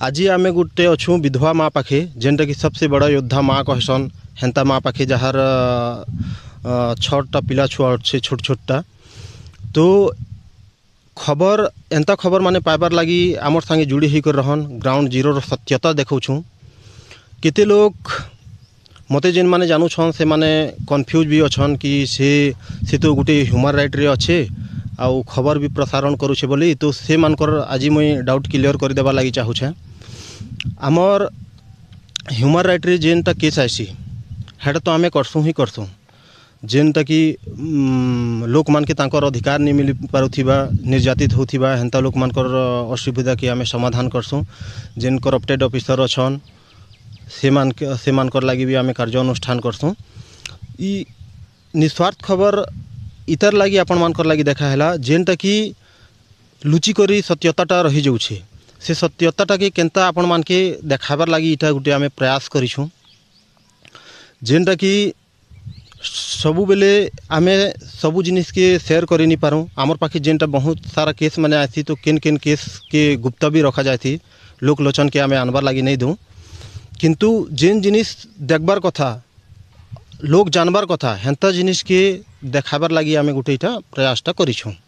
आज आम गोटे अच्छू विधवा माँ पाखे जेनटा कि सबसे बड़ा योद्धा माँ कहसन हेन्ता माँ पाखे जार 6टा पिला छुआ अच्छे छोट छोटा तो खबर एंता खबर माने पाइबार लगी आमर संगे जुड़ी होकर रहन ग्राउंड जीरो सत्यता देखौछूँ केते लोग मते जेन माने जानूछन से माने कन्फ्यूज भी अच्छन कि से तो गोटे ह्यूमन राइट रे अच्छे आउ खबर भी प्रसारण करुछे बोली तो से मानकर आज मुई डाउट क्लियर कर देवा लगी चाहूछे आमर ह्यूमन राइट रे जेनटा केस आसी हेटा तो आमे करसूँ ही करसूँ जेनटा कि लोक मान के तांकर अधिकार नहीं मिल पारुथिबा निर्यातित होथिबा हेन्ता लोक मानकर असुविधा के आमे समाधान करसूँ जेन करप्टेड ऑफिसर अच्छन से मानकर लगी भी आमे कार्य अनुष्ठान करसूँ ई निस्वार्थ खबर इतर लगी आपण मानकर लगी देखा है जेनटा कि लुचि करी सत्यताटा रही जाऊे से सत्यताटा के केनता आपण मान के देखाबार लगी इटा गोटे आमे प्रयास करिछूँ जेनटा कि सबु बेले आमे सबु जिनिस के शेयर करि नहीं पारूँ आमर पाखे जेनटा बहुत सारा केस माने आसी तो केन केन केस के गुप्ता भी रखा जाती लोक लोचन के आमे आनबार लगी नहीं दूँ किंतु जेन जिनिस देखबार कथा लोक जानबार कथा हेन्ता जिनिस के देखाबार लगी आमे गोटे प्रयासटा करिछूँ।